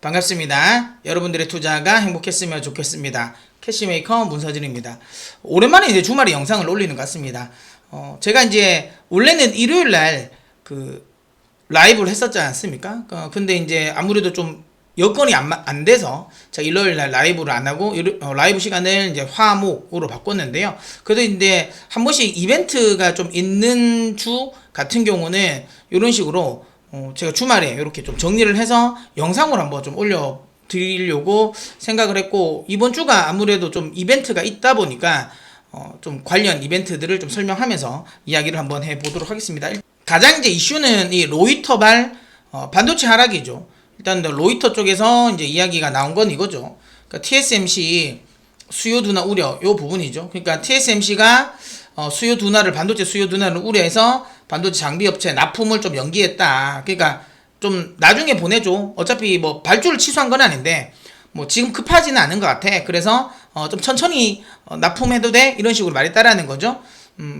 반갑습니다. 여러분들의 투자가 행복했으면 좋겠습니다. 캐시메이커 문서진입니다. 오랜만에 이제 주말에 영상을 올리는 것 같습니다. 제가 이제 원래는 일요일 날 라이브를 했었지 않습니까? 근데 이제 아무래도 좀 여건이 안 돼서 제가 일요일 날 라이브를 안 하고 라이브 시간을 이제 화목으로 바꿨는데요. 그래도 이제 한 번씩 이벤트가 좀 있는 주 같은 경우는 이런 식으로 제가 주말에 이렇게 좀 정리를 해서 영상을 한번 좀 올려드리려고 생각을 했고, 이번 주가 아무래도 좀 이벤트가 있다 보니까 좀 관련 이벤트들을 좀 설명하면서 이야기를 한번 해보도록 하겠습니다. 가장 이제 이슈는 이 로이터발 반도체 하락이죠. 일단 로이터 쪽에서 이제 이야기가 나온 건 이거죠. 그러니까 TSMC 수요 둔화 우려 요 부분이죠. 그러니까 TSMC가 수요 둔화를 반도체 수요 둔화를 우려해서 반도체 장비 업체 납품을 좀 연기했다. 그러니까 좀 나중에 보내줘. 어차피 뭐 발주를 취소한 건 아닌데 뭐 지금 급하지는 않은 것 같아. 그래서 좀 천천히 납품해도 돼. 이런 식으로 말했다라는 거죠.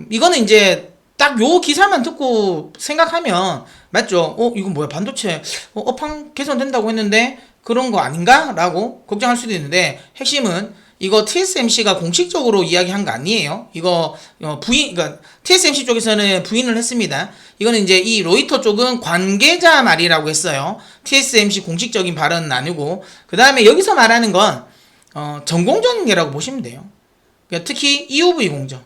이거는 이제 딱 요 기사만 듣고 생각하면 맞죠? 이건 뭐야, 반도체 업황 개선된다고 했는데 그런 거 아닌가? 라고 걱정할 수도 있는데, 핵심은 이거 TSMC가 공식적으로 이야기한 거 아니에요. 이거 그러니까 TSMC 쪽에서는 부인을 했습니다. 이거는 이제 이 로이터 쪽은 관계자 말이라고 했어요. TSMC 공식적인 발언은 아니고, 그 다음에 여기서 말하는 건 전공정이라고 보시면 돼요. 그러니까 특히 EUV 공정,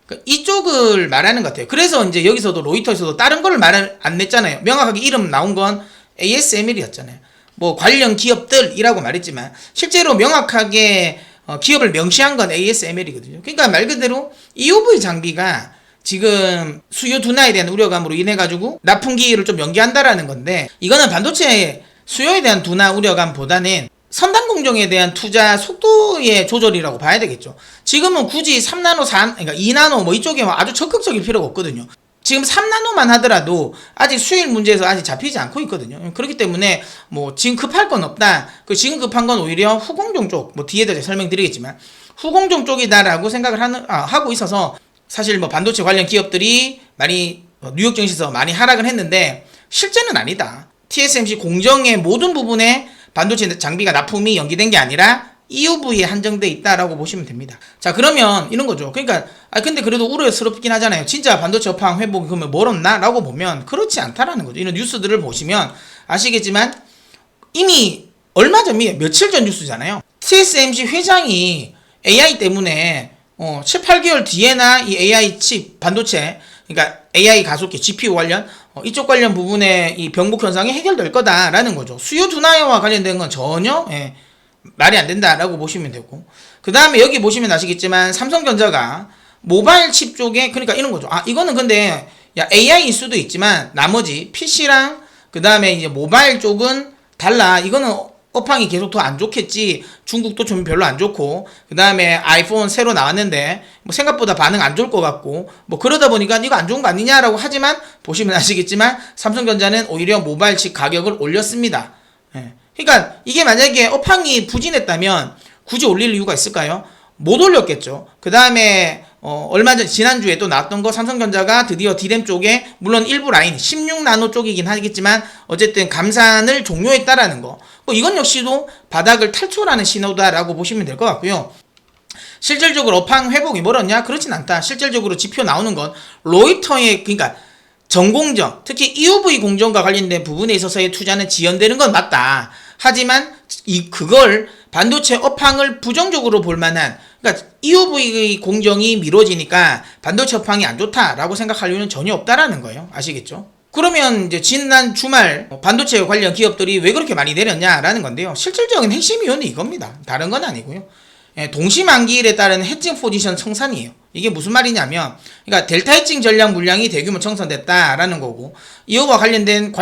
그러니까 이쪽을 말하는 것 같아요. 그래서 이제 여기서도 로이터에서도 다른 걸 말 안 냈잖아요. 명확하게 이름 나온 건 ASML이었잖아요. 뭐 관련 기업들이라고 말했지만 실제로 명확하게 기업을 명시한 건 ASML이거든요. 그러니까 말 그대로 EUV 장비가 지금 수요 둔화에 대한 우려감으로 인해 가지고 납품기일을 좀 연기한다라는 건데, 이거는 반도체 수요에 대한 둔화 우려감보다는 선단 공정에 대한 투자 속도의 조절이라고 봐야 되겠죠. 지금은 굳이 3나노, 그러니까 2나노 뭐 이쪽에 아주 적극적일 필요가 없거든요. 지금 3나노만 하더라도 아직 수율 문제에서 아직 잡히지 않고 있거든요. 그렇기 때문에 뭐 지금 급할 건 없다. 지금 급한 건 오히려 후공정 쪽, 뭐 뒤에다 제가 설명드리겠지만 후공정 쪽이다라고 생각을 하고 있어서, 사실 뭐 반도체 관련 기업들이 많이 뉴욕 증시에서 많이 하락을 했는데 실제는 아니다. TSMC 공정의 모든 부분에 반도체 장비가 납품이 연기된 게 아니라 EUV에 한정돼 있다라고 보시면 됩니다. 자, 그러면 이런 거죠. 그러니까 근데 그래도 우려스럽긴 하잖아요. 진짜 반도체 업황 회복이 그러면 멀었나? 라고 보면 그렇지 않다라는 거죠. 이런 뉴스들을 보시면 아시겠지만 이미 얼마 전이에요. 며칠 전 뉴스잖아요. TSMC 회장이 AI 때문에 7, 8개월 뒤에나 이 AI 칩 반도체, 그러니까 AI 가속기 GPU 관련 이쪽 관련 부분에 이 병목 현상이 해결될 거다라는 거죠. 수요 둔화와 관련된 건 전혀 말이 안 된다라고 보시면 되고, 그 다음에 여기 보시면 아시겠지만 삼성전자가 모바일 칩 쪽에, 그러니까 이런 거죠. 이거는 근데 AI일 수도 있지만 나머지 PC랑 그 다음에 이제 모바일 쪽은 달라. 이거는 업황이 계속 더 안 좋겠지. 중국도 좀 별로 안 좋고, 그 다음에 아이폰 새로 나왔는데 뭐 생각보다 반응 안 좋을 것 같고, 뭐 그러다 보니까 이거 안 좋은 거 아니냐라고 하지만 보시면 아시겠지만 삼성전자는 오히려 모바일 칩 가격을 올렸습니다. 그러니까 이게 만약에 업황이 부진했다면 굳이 올릴 이유가 있을까요? 못 올렸겠죠. 그 다음에 얼마 전 지난주에 또 나왔던 거, 삼성전자가 드디어 D램 쪽에 물론 일부 라인 16나노 쪽이긴 하겠지만 어쨌든 감산을 종료했다라는 거, 이건 역시도 바닥을 탈출하는 신호다라고 보시면 될 것 같고요. 실질적으로 업황 회복이 멀었냐? 그렇진 않다. 실질적으로 지표 나오는 건 로이터의, 그러니까 전공정, 특히 EUV 공정과 관련된 부분에 있어서의 투자는 지연되는 건 맞다. 하지만 그걸 반도체 업황을 부정적으로 볼 만한, 그러니까 EUV 공정이 미뤄지니까 반도체 업황이 안 좋다라고 생각할 이유는 전혀 없다라는 거예요. 아시겠죠? 그러면 이제 지난 주말 반도체 관련 기업들이 왜 그렇게 많이 내렸냐라는 건데요. 실질적인 핵심 이유는 이겁니다. 다른 건 아니고요. 동시만기일에 따른 해칭 포지션 청산이에요. 이게 무슨 말이냐면, 그러니까 델타 해칭 전략 물량이 대규모 청산됐다라는 거고, 이거와 관련된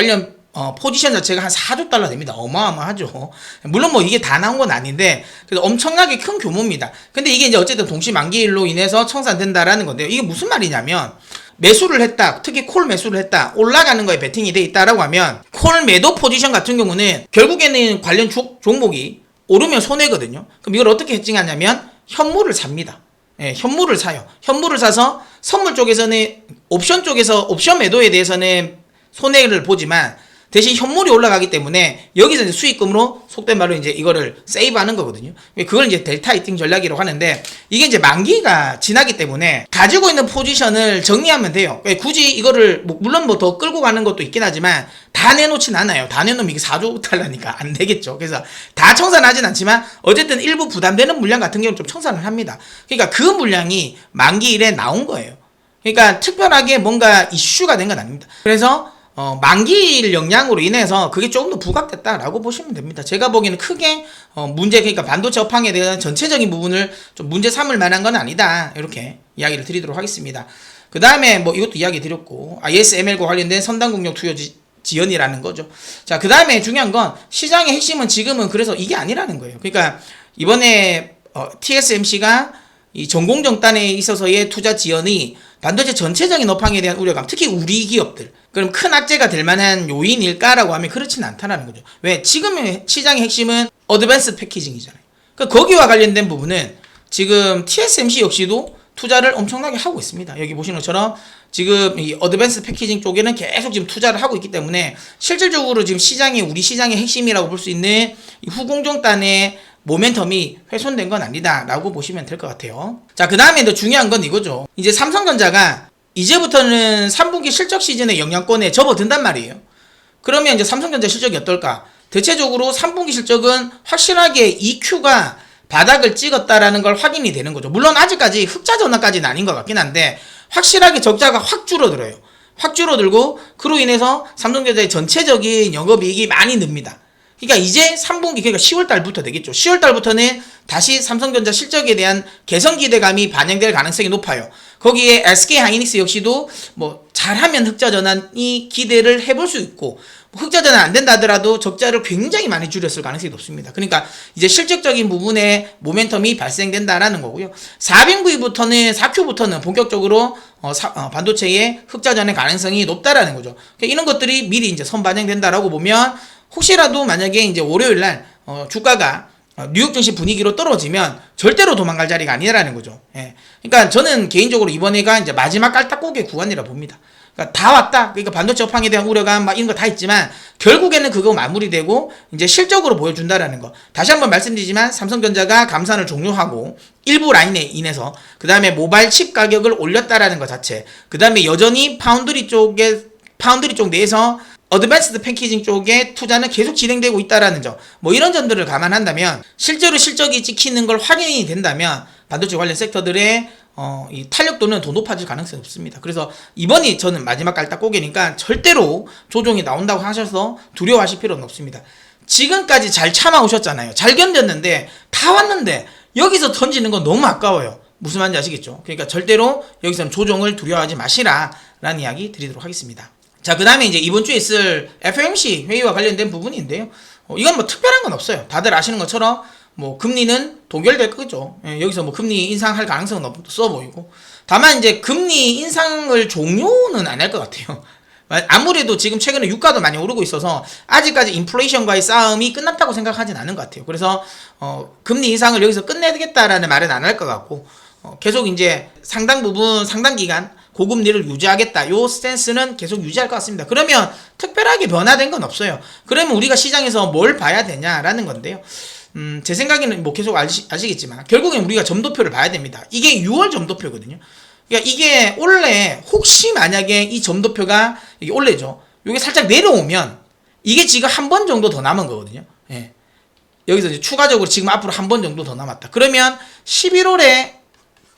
포지션 자체가 한 4조 달러 됩니다. 어마어마하죠. 물론 뭐 이게 다 나온 건 아닌데 그래서 엄청나게 큰 규모입니다. 근데 이게 이제 어쨌든 동시만기일로 인해서 청산된다라는 건데요. 이게 무슨 말이냐면, 매수를 했다, 특히 콜 매수를 했다, 올라가는 거에 베팅이 돼 있다라고 하면 콜 매도 포지션 같은 경우는 결국에는 관련 종목이 오르면 손해거든요. 그럼 이걸 어떻게 해칭하냐면 현물을 삽니다. 현물을 사요. 현물을 사서 선물 쪽에서는 옵션 쪽에서 옵션 매도에 대해서는 손해를 보지만 대신 현물이 올라가기 때문에 여기서 이제 수익금으로 속된 말로 이제 이거를 세이브하는 거거든요. 그걸 이제 델타 히팅 전략이라고 하는데 이게 이제 만기가 지나기 때문에 가지고 있는 포지션을 정리하면 돼요. 굳이 이거를 물론 뭐 더 끌고 가는 것도 있긴 하지만 다 내놓진 않아요. 다 내놓으면 이게 4조 달러니까 안 되겠죠. 그래서 다 청산하진 않지만 어쨌든 일부 부담되는 물량 같은 경우는 좀 청산을 합니다. 그러니까 그 물량이 만기일에 나온 거예요. 그러니까 특별하게 뭔가 이슈가 된 건 아닙니다. 그래서 만기일 영향으로 인해서 그게 조금 더 부각됐다라고 보시면 됩니다. 제가 보기에는 크게 그러니까 반도체 업황에 대한 전체적인 부분을 좀 문제 삼을 만한 건 아니다. 이렇게 이야기를 드리도록 하겠습니다. 그 다음에 뭐 이것도 이야기 드렸고 ASML과 관련된 선단공격 투여 지연이라는 거죠. 자, 그 다음에 중요한 건 시장의 핵심은 지금은 그래서 이게 아니라는 거예요. 그러니까 이번에 TSMC가 이 전공정단에 있어서의 투자 지연이 반도체 전체적인 업황에 대한 우려감, 특히 우리 기업들, 그럼 큰 악재가 될 만한 요인일까라고 하면 그렇지는 않다는 거죠. 왜? 지금의 시장의 핵심은 어드밴스 패키징이잖아요. 그러니까 거기와 관련된 부분은 지금 TSMC 역시도 투자를 엄청나게 하고 있습니다. 여기 보시는 것처럼 지금 이 어드밴스 패키징 쪽에는 계속 지금 투자를 하고 있기 때문에 실질적으로 지금 우리 시장의 핵심이라고 볼 수 있는 이 후공정단의 모멘텀이 훼손된 건 아니다라고 보시면 될 것 같아요. 자, 그 다음에 더 중요한 건 이거죠. 이제 삼성전자가 이제부터는 3분기 실적 시즌의 영향권에 접어든단 말이에요. 그러면 이제 삼성전자 실적이 어떨까? 대체적으로 3분기 실적은 확실하게 EQ가 바닥을 찍었다라는 걸 확인이 되는 거죠. 물론 아직까지 흑자 전환까지는 아닌 것 같긴 한데 확실하게 적자가 확 줄어들어요. 확 줄어들고 그로 인해서 삼성전자의 전체적인 영업이익이 많이 늡니다. 그러니까 이제 3분기, 그러니까 10월달부터 되겠죠. 10월달부터는 다시 삼성전자 실적에 대한 개선 기대감이 반영될 가능성이 높아요. 거기에 SK하이닉스 역시도 뭐 잘하면 흑자 전환이 기대를 해볼 수 있고 흑자 전환 안 된다 하더라도 적자를 굉장히 많이 줄였을 가능성이 높습니다. 그러니까 이제 실질적인 부분에 모멘텀이 발생된다라는 거고요. 4Q부터는 본격적으로 반도체의 흑자 전환 가능성이 높다라는 거죠. 그러니까 이런 것들이 미리 이제 선반영된다라고 보면 혹시라도 만약에 이제 월요일 날 주가가 뉴욕 증시 분위기로 떨어지면 절대로 도망갈 자리가 아니라는 거죠. 예. 그러니까 저는 개인적으로 이번에가 이제 마지막 깔딱고개 구간이라 봅니다. 그러니까 다 왔다. 그러니까 반도체 업황에 대한 우려감 막 이런 거 다 있지만 결국에는 그거 마무리되고 이제 실적으로 보여준다라는 거. 다시 한번 말씀드리지만 삼성전자가 감산을 종료하고 일부 라인에 인해서 그 다음에 모바일 칩 가격을 올렸다라는 것 자체. 그 다음에 여전히 파운드리 쪽 내에서 어드밴스드 패키징 쪽에 투자는 계속 진행되고 있다라는 점, 뭐 이런 점들을 감안한다면 실제로 실적이 찍히는 걸 확인이 된다면 반도체 관련 섹터들의 이 탄력도는 더 높아질 가능성이 없습니다. 그래서 이번이 저는 마지막 깔딱고개니까 절대로 조정이 나온다고 하셔서 두려워하실 필요는 없습니다. 지금까지 잘 참아오셨잖아요. 잘 견뎠는데 다 왔는데 여기서 던지는 건 너무 아까워요. 무슨 말인지 아시겠죠? 그러니까 절대로 여기서는 조정을 두려워하지 마시라라는 이야기 드리도록 하겠습니다. 자, 그 다음에 이제 이번 주에 있을 FOMC 회의와 관련된 부분인데요. 이건 뭐 특별한 건 없어요. 다들 아시는 것처럼 뭐 금리는 동결될 거죠. 예, 여기서 뭐 금리 인상할 가능성은 없어 보이고. 다만 이제 금리 인상을 종료는 안 할 것 같아요. 아무래도 지금 최근에 유가도 많이 오르고 있어서 아직까지 인플레이션과의 싸움이 끝났다고 생각하진 않은 것 같아요. 그래서 금리 인상을 여기서 끝내겠다라는 말은 안 할 것 같고 계속 이제 상당 부분 상당 기간 고금리를 유지하겠다. 요 스탠스는 계속 유지할 것 같습니다. 그러면 특별하게 변화된 건 없어요. 그러면 우리가 시장에서 뭘 봐야 되냐라는 건데요. 제 생각에는 뭐 계속 아시겠지만 결국엔 우리가 점도표를 봐야 됩니다. 이게 6월 점도표거든요. 그러니까 이게 원래 혹시 만약에 이 점도표가 이게 원래죠. 이게 살짝 내려오면 이게 지금 한 번 정도 더 남은 거거든요. 예. 여기서 이제 추가적으로 지금 앞으로 한 번 정도 더 남았다. 그러면 11월에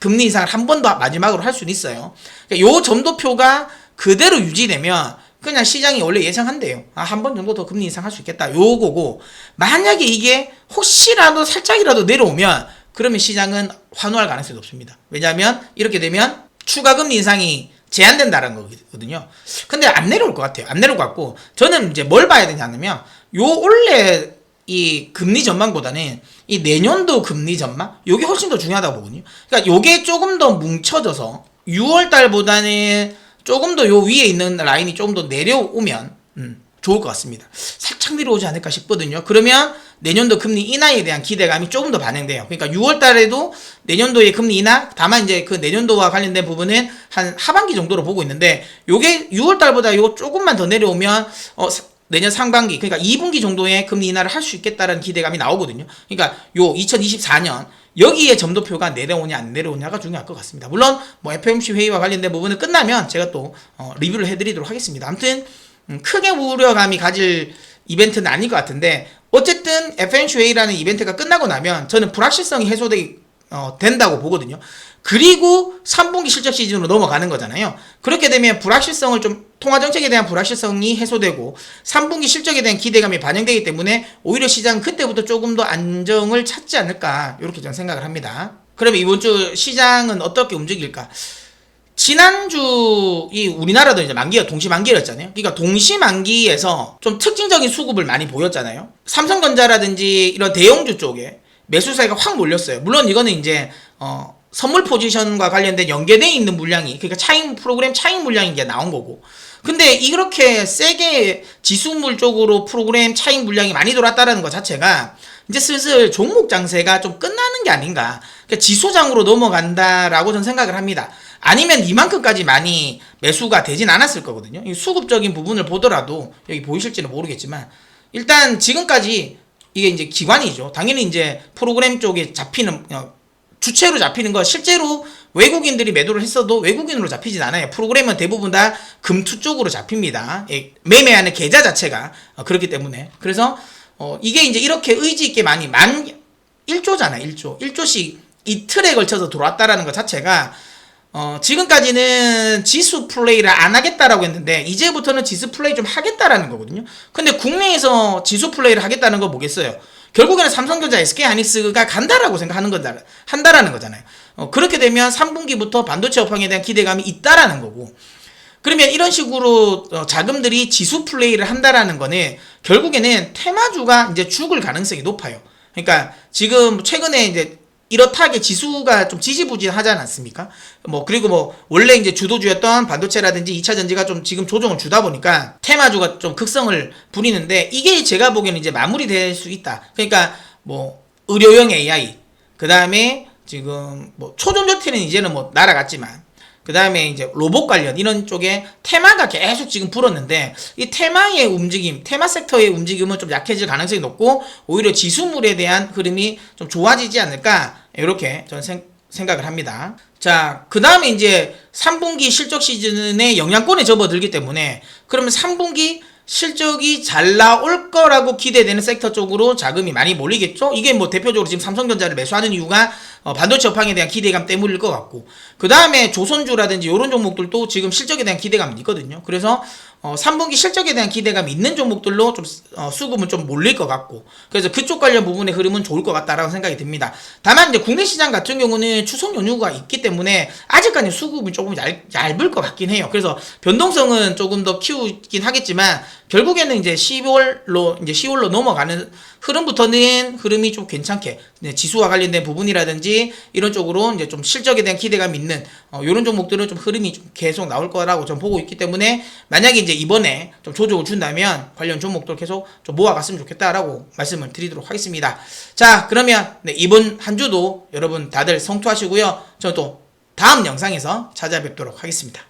금리 인상을 한 번 더 마지막으로 할 수는 있어요. 그러니까 요 점도표가 그대로 유지되면 그냥 시장이 원래 예상한대요. 한 번 정도 더 금리 인상할 수 있겠다. 요거고 만약에 이게 혹시라도 살짝이라도 내려오면 그러면 시장은 환호할 가능성이 높습니다. 왜냐하면 이렇게 되면 추가 금리 인상이 제한된다는 거거든요. 근데 안 내려올 것 같아요. 안 내려올 것 같고 저는 이제 뭘 봐야 되냐면 요 원래 이 금리 전망보다는 이 내년도 금리 전망 요게 훨씬 더 중요하다고 보거든요. 그러니까 요게 조금 더 뭉쳐져서 6월 달보다는 조금 더 요 위에 있는 라인이 조금 더 내려오면 좋을 것 같습니다. 살짝 내려오지 않을까 싶거든요. 그러면 내년도 금리 인하에 대한 기대감이 조금 더 반영돼요. 그러니까 6월 달에도 내년도의 금리 인하, 다만 이제 그 내년도와 관련된 부분은 한 하반기 정도로 보고 있는데 요게 6월 달보다 요 조금만 더 내려오면 내년 상반기, 그러니까 2분기 정도에 금리 인하를 할 수 있겠다라는 기대감이 나오거든요. 그러니까 요 2024년 여기에 점도표가 내려오냐 안 내려오냐가 중요할 것 같습니다. 물론 뭐 FOMC 회의와 관련된 부분은 끝나면 제가 또 리뷰를 해드리도록 하겠습니다. 아무튼 크게 우려감이 가질 이벤트는 아닐 것 같은데, 어쨌든 FOMC 회의라는 이벤트가 끝나고 나면 저는 불확실성이 된다고 보거든요. 그리고 3분기 실적 시즌으로 넘어가는 거잖아요. 그렇게 되면 불확실성을 좀, 통화정책에 대한 불확실성이 해소되고 3분기 실적에 대한 기대감이 반영되기 때문에 오히려 시장 그때부터 조금 더 안정을 찾지 않을까, 이렇게 저는 생각을 합니다. 그러면 이번 주 시장은 어떻게 움직일까? 지난주 이 우리나라도 이제 만기가 동시만기였잖아요. 그러니까 동시만기에서 좀 특징적인 수급을 많이 보였잖아요. 삼성전자라든지 이런 대형주 쪽에 매수세가 확 몰렸어요. 물론 이거는 이제 선물 포지션과 관련된 연계되어 있는 물량이, 그러니까 프로그램 차익 물량이 이제 나온 거고. 근데 이렇게 세게 지수물 쪽으로 프로그램 차익 물량이 많이 돌았다라는 것 자체가 이제 슬슬 종목 장세가 좀 끝나는 게 아닌가. 그러니까 지수장으로 넘어간다라고 저는 생각을 합니다. 아니면 이만큼까지 많이 매수가 되진 않았을 거거든요. 이 수급적인 부분을 보더라도, 여기 보이실지는 모르겠지만 일단 지금까지 이게 이제 기관이죠. 당연히 이제 프로그램 쪽에 잡히는, 주체로 잡히는 거, 실제로 외국인들이 매도를 했어도 외국인으로 잡히진 않아요. 프로그램은 대부분 다 금투 쪽으로 잡힙니다. 매매하는 계좌 자체가 그렇기 때문에. 그래서 이게 이제 이렇게 의지 있게 많이 1조잖아요. 1조씩 이틀에 걸쳐서 들어왔다라는 것 자체가, 지금까지는 지수 플레이를 안 하겠다라고 했는데 이제부터는 지수 플레이 좀 하겠다라는 거거든요. 근데 국내에서 지수 플레이를 하겠다는 거 뭐겠어요? 결국에는 삼성전자, SK하이닉스가 간다라고 생각하는 한다라는 거잖아요. 그렇게 되면 3분기부터 반도체 업황에 대한 기대감이 있다라는 거고, 그러면 이런 식으로 자금들이 지수 플레이를 한다라는 거는 결국에는 테마주가 이제 죽을 가능성이 높아요. 그러니까 지금 최근에 이제 이렇다하게 지수가 좀 지지부진하지 않았습니까? 그리고 원래 이제 주도주였던 반도체라든지 2차 전지가 좀 지금 조정을 주다 보니까 테마주가 좀 극성을 부리는데, 이게 제가 보기에는 이제 마무리될 수 있다. 그러니까 의료용 AI, 그 다음에 지금 초전조티는 이제는 날아갔지만, 그 다음에 이제 로봇 관련 이런 쪽에 테마가 계속 지금 불었는데, 이 테마의 움직임, 테마 섹터의 움직임은 좀 약해질 가능성이 높고 오히려 지수물에 대한 흐름이 좀 좋아지지 않을까, 이렇게 저는 생각을 합니다. 자, 그 다음에 이제 3분기 실적 시즌의 영향권에 접어들기 때문에, 그러면 3분기 실적이 잘 나올 거라고 기대되는 섹터 쪽으로 자금이 많이 몰리겠죠. 이게 대표적으로 지금 삼성전자를 매수하는 이유가 반도체 업황에 대한 기대감 때문일 것 같고, 그 다음에 조선주라든지 이런 종목들도 지금 실적에 대한 기대감이 있거든요. 그래서 3분기 실적에 대한 기대감이 있는 종목들로 좀 수급은 좀 몰릴 것 같고, 그래서 그쪽 관련 부분의 흐름은 좋을 것 같다라고 생각이 듭니다. 다만 이제 국내 시장 같은 경우는 추석 연휴가 있기 때문에 아직까지 수급이 조금 얇을 것 같긴 해요. 그래서 변동성은 조금 더 키우긴 하겠지만 결국에는 이제 10월로 넘어가는 흐름부터는 흐름이 좀 괜찮게, 지수와 관련된 부분이라든지 이런 쪽으로 이제 좀 실적에 대한 기대감이 있는 이런 종목들은 좀 흐름이 좀 계속 나올 거라고 좀 보고 있기 때문에, 만약에 이제 이번에 좀 조정을 준다면 관련 종목들 계속 좀 모아갔으면 좋겠다라고 말씀을 드리도록 하겠습니다. 자, 그러면 이번 한 주도 여러분 다들 성투하시고요. 저는 또 다음 영상에서 찾아뵙도록 하겠습니다.